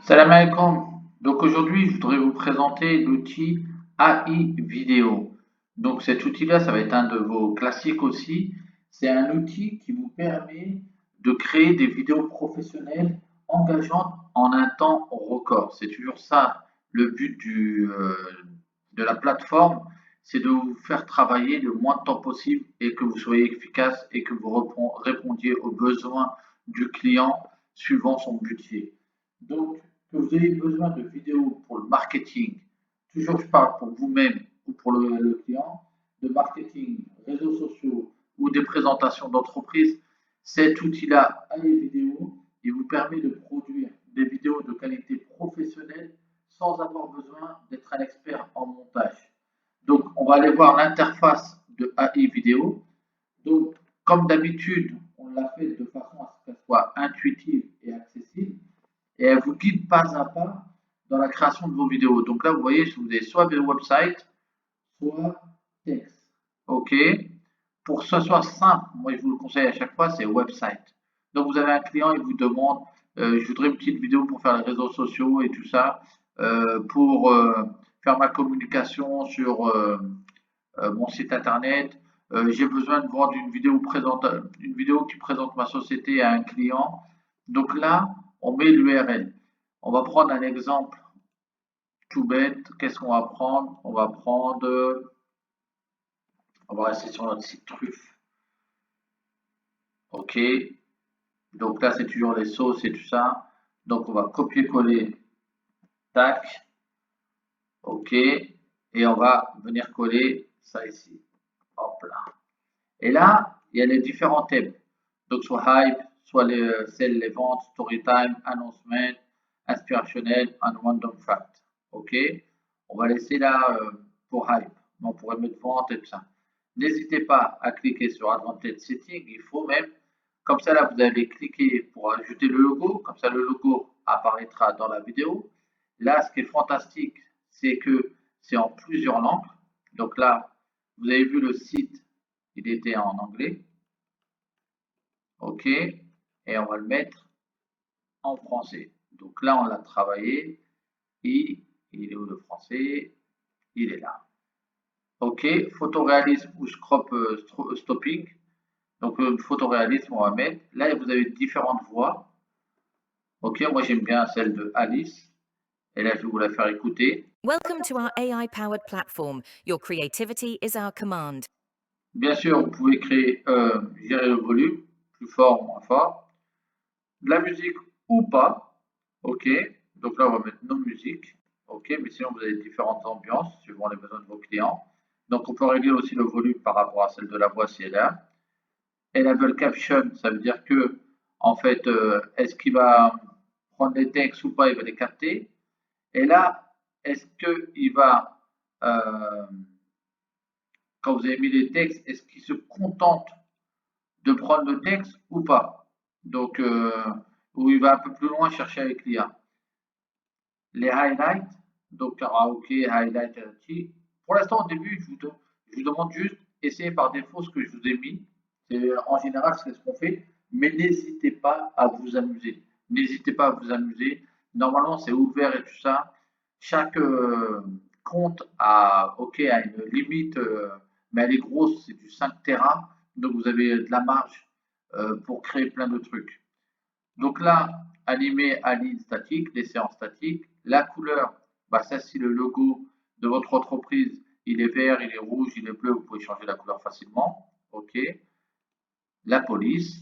Salam alaikum. Donc aujourd'hui, je voudrais vous présenter l'outil AI vidéo. Donc cet outil-là, ça va être un de vos classiques aussi. C'est un outil qui vous permet de créer des vidéos professionnelles engageantes en un temps record. C'est toujours ça le but de la plateforme, c'est de vous faire travailler le moins de temps possible et que vous soyez efficace et que vous répondiez aux besoins du client suivant son budget. Donc, que vous ayez besoin de vidéos pour le marketing, toujours je parle pour vous-même ou pour le client, de marketing, réseaux sociaux ou des présentations d'entreprise, cet outil-là, AI Vidéo, il vous permet de produire des vidéos de qualité professionnelle sans avoir besoin d'être un expert en montage. Donc, on va aller voir l'interface de AI Vidéo. Donc, comme d'habitude, on l'a fait de façon à ce qu'elle soit intuitive et accessible et elle vous guide pas à pas dans la création de vos vidéos. Donc là, vous voyez, vous avez soit des websites, soit texte. OK. Pour que ce soit simple, moi je vous le conseille à chaque fois, c'est website. Donc vous avez un client, il vous demande, je voudrais une petite vidéo pour faire les réseaux sociaux et tout ça, pour faire ma communication sur mon site internet. J'ai besoin de vendre une vidéo qui présente ma société à un client. Donc là, on met l'URL. On va prendre un exemple tout bête. Qu'est-ce qu'on va prendre? On va rester sur notre site Truffe. OK. Donc là, c'est toujours les sauces et tout ça. Donc on va copier-coller. Tac. OK. Et on va venir coller ça ici. Hop là. Et là, il y a les différents thèmes. Donc, soit hype, soit les ventes, storytime, announcement, inspirationnel, and random fact. OK? On va laisser là pour hype. On pourrait mettre vente et tout ça. N'hésitez pas à cliquer sur Advanced Setting. Il faut même, comme ça là, vous allez cliquer pour ajouter le logo. Comme ça, le logo apparaîtra dans la vidéo. Là, ce qui est fantastique, c'est que c'est en plusieurs langues. Donc là, vous avez vu le site, il était en anglais. OK. Et on va le mettre en français. Donc là, on l'a travaillé. Et il est où le français? Il est là. OK. Photoréalisme ou crop stopping. Donc, photoréalisme, on va mettre. Là, vous avez différentes voix. OK. Moi, j'aime bien celle de Alice. Et là, je vais vous la faire écouter. Welcome to our AI-powered platform. Your creativity is our command. Bien sûr, vous pouvez gérer le volume, plus fort ou moins fort. De la musique ou pas. OK. Donc là, on va mettre nos musiques. OK. Mais sinon, vous avez différentes ambiances suivant les besoins de vos clients. Donc, on peut régler aussi le volume par rapport à celle de la voix si elle est là. Enable caption, ça veut dire que, en fait, est-ce qu'il va prendre les textes ou pas, il va les capter. Et là, est-ce qu'il va, quand vous avez mis les textes, est-ce qu'il se contente de prendre le texte ou pas? Donc, où il va un peu plus loin chercher avec l'IA. Les highlights, donc karaoké, highlight, pour l'instant, au début, je vous demande juste, essayez par défaut ce que je vous ai mis. En général, c'est ce qu'on fait, mais n'hésitez pas à vous amuser. N'hésitez pas à vous amuser. Normalement, c'est ouvert et tout ça. Chaque compte a une limite, mais elle est grosse, c'est du 5 Tera, donc vous avez de la marge pour créer plein de trucs. Donc là, animé à ligne statique, laissé en statique. La couleur, bah ça c'est le logo de votre entreprise. Il est vert, il est rouge, il est bleu, vous pouvez changer la couleur facilement. OK. La police,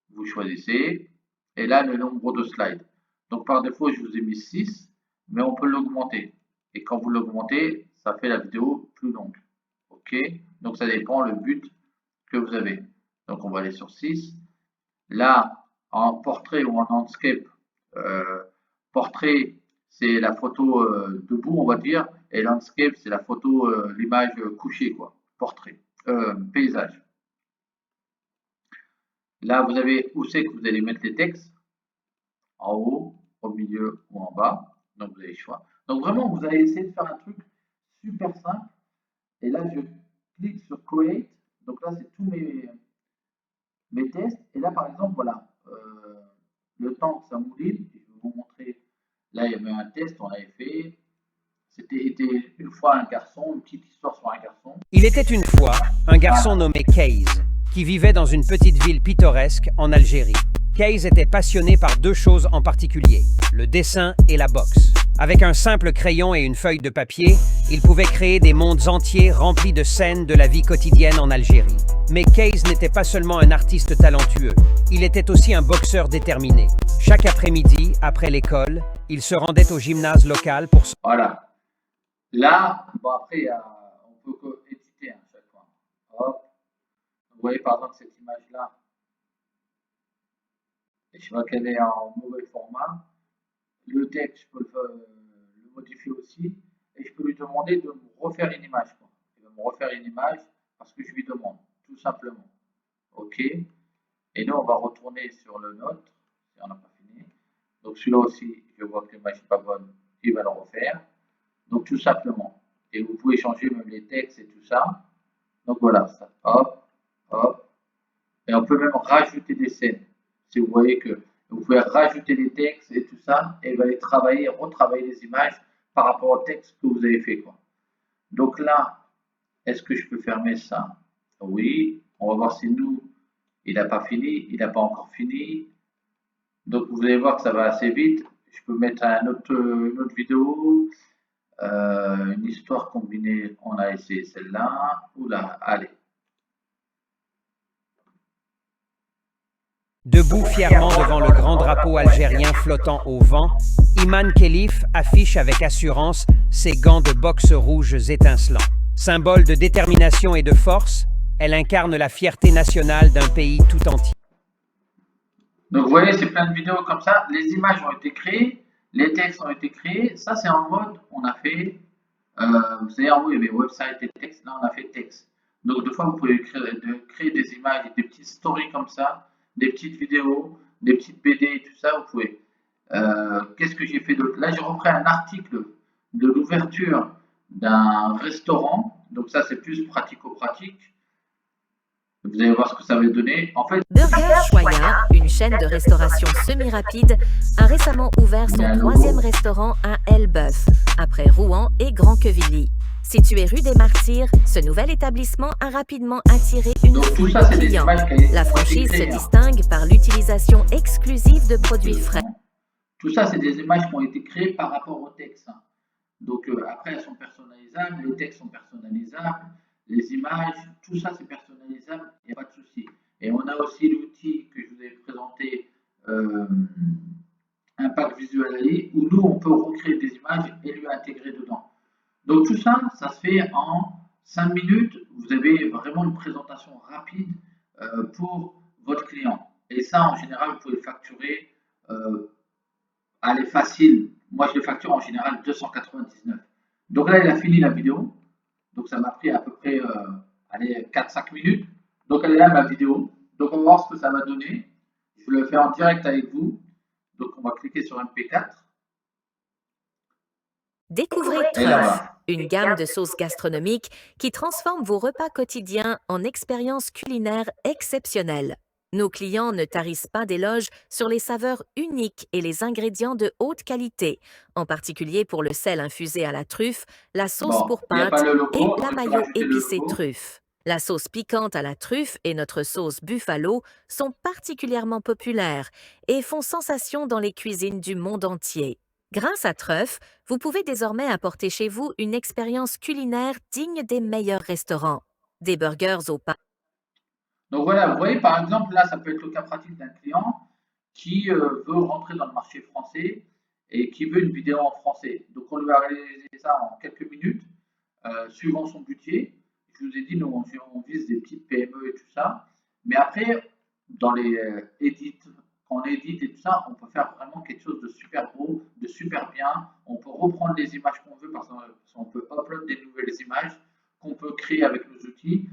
vous choisissez. Et là, le nombre de slides. Donc par défaut, je vous ai mis 6, mais on peut l'augmenter. Et quand vous l'augmentez, ça fait la vidéo plus longue. OK. Donc ça dépend le but que vous avez. Donc on va aller sur 6. Là, en portrait ou en landscape, portrait, c'est la photo debout, on va dire, et landscape, c'est la photo, l'image couchée, quoi. Portrait, paysage. Là, vous avez où c'est que vous allez mettre les textes, en haut, au milieu ou en bas. Donc, vous avez le choix. Donc, vraiment, vous allez essayer de faire un truc super simple. Et là, je clique sur Create. Donc là, c'est tous mes tests. Et là, par exemple, voilà, le temps que ça mouline, je vais vous montrer la là, il y avait un test, on avait fait. C'était une fois un garçon, une petite histoire sur un garçon. Il était une fois un garçon nommé Kays, qui vivait dans une petite ville pittoresque en Algérie. Kays était passionné par deux choses en particulier, le dessin et la boxe. Avec un simple crayon et une feuille de papier, il pouvait créer des mondes entiers remplis de scènes de la vie quotidienne en Algérie. Mais Kays n'était pas seulement un artiste talentueux, il était aussi un boxeur déterminé. Chaque après-midi, après l'école, il se rendait au gymnase local pour... Voilà. Là, bon après, on peut éditer à chaque fois. Hop. Vous voyez par exemple cette image-là. Et je vois qu'elle est en mauvais format. Le texte, je peux le modifier aussi. Et je peux lui demander de me refaire une image. Quoi. Il va me refaire une image parce que je lui demande, tout simplement. OK. Et nous, on va retourner sur le nôtre. Si on n'a pas fini. Donc celui-là aussi, je vois que l'image n'est pas bonne. Il va le refaire. Donc tout simplement. Et vous pouvez changer même les textes et tout ça. Donc voilà, ça. Hop, hop. Et on peut même rajouter des scènes. Si vous voyez que vous pouvez rajouter des textes et tout ça, et va aller travailler, retravailler les images par rapport au texte que vous avez fait, quoi. Donc là, est-ce que je peux fermer ça? Oui. On va voir si nous, il n'a pas fini, il n'a pas encore fini. Donc vous allez voir que ça va assez vite. Je peux mettre une autre vidéo. Une histoire combinée, on a essayé celle-là. Oula, allez. Debout fièrement devant le grand drapeau algérien flottant au vent, Iman Khelif affiche avec assurance ses gants de boxe rouges étincelants. Symbole de détermination et de force, elle incarne la fierté nationale d'un pays tout entier. Donc vous voyez, c'est plein de vidéos comme ça. Les images ont été créées, les textes ont été créés. Ça, c'est en mode, on a fait, vous savez, en haut, il y avait website et texte. Là, on a fait texte. Donc, des fois, vous pouvez créer des images, des petites stories comme ça, des petites vidéos, des petites BD et tout ça. Vous pouvez. Qu'est-ce que j'ai fait d'autre? Là, j'ai repris un article de l'ouverture d'un restaurant. Donc, ça, c'est plus pratico-pratique. Vous allez voir ce que ça va donner. En fait, Burger Choya, une chaîne de restauration semi-rapide, a récemment ouvert son troisième restaurant à Elbeuf, après Rouen et Grand-Quevilly. Situé rue des Martyrs, ce nouvel établissement a rapidement attiré une foule de clients. La franchise se distingue par l'utilisation exclusive de produits frais. Tout ça, c'est des images qui ont été créées par rapport au texte. Donc après, elles sont personnalisables, les textes sont personnalisables, les images, tout ça c'est personnalisable, il n'y a pas de souci. Et on a aussi l'outil que je vous ai présenté, Impact Visual AI, où nous on peut recréer des images et lui intégrer dedans. Donc tout ça, ça se fait en 5 minutes. Vous avez vraiment une présentation rapide pour votre client. Et ça, en général, vous pouvez le facturer. Allez, facile. Moi, je le facture en général 299. Donc là, il a fini la vidéo. Donc ça m'a pris à peu près 4-5 minutes. Donc elle est là, ma vidéo. Donc on va voir ce que ça va donner. Je le fais en direct avec vous. Donc on va cliquer sur MP4. Découvrez Truff, une gamme de sauces gastronomiques qui transforme vos repas quotidiens en expériences culinaires exceptionnelles. Nos clients ne tarissent pas d'éloges sur les saveurs uniques et les ingrédients de haute qualité, en particulier pour le sel infusé à la truffe, la sauce pour pâtes et la mayo épicée truffe. La sauce piquante à la truffe et notre sauce buffalo sont particulièrement populaires et font sensation dans les cuisines du monde entier. Grâce à Truff, vous pouvez désormais apporter chez vous une expérience culinaire digne des meilleurs restaurants. Des burgers au pain. Donc voilà, vous voyez par exemple, là, ça peut être le cas pratique d'un client qui veut rentrer dans le marché français et qui veut une vidéo en français. Donc on lui va réaliser ça en quelques minutes, suivant son budget. Je vous ai dit, nous, on vise des petites PME et tout ça. Mais après, dans les edits, quand on édite et tout ça, on peut faire vraiment quelque chose de super beau, de super bien. On peut reprendre les images qu'on veut parce qu'on peut upload des nouvelles images qu'on peut créer avec nos outils.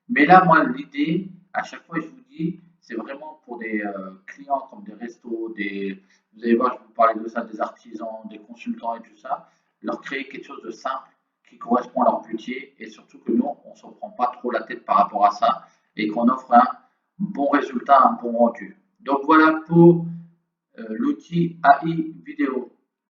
Mais là, moi, l'idée, à chaque fois, je vous dis, c'est vraiment pour des clients comme des restos, vous allez voir, je vais vous parler de ça, des artisans, des consultants et tout ça, leur créer quelque chose de simple qui correspond à leur budget et surtout que nous, on ne se prend pas trop la tête par rapport à ça et qu'on offre un bon résultat, un bon rendu. Donc voilà pour l'outil AI vidéo.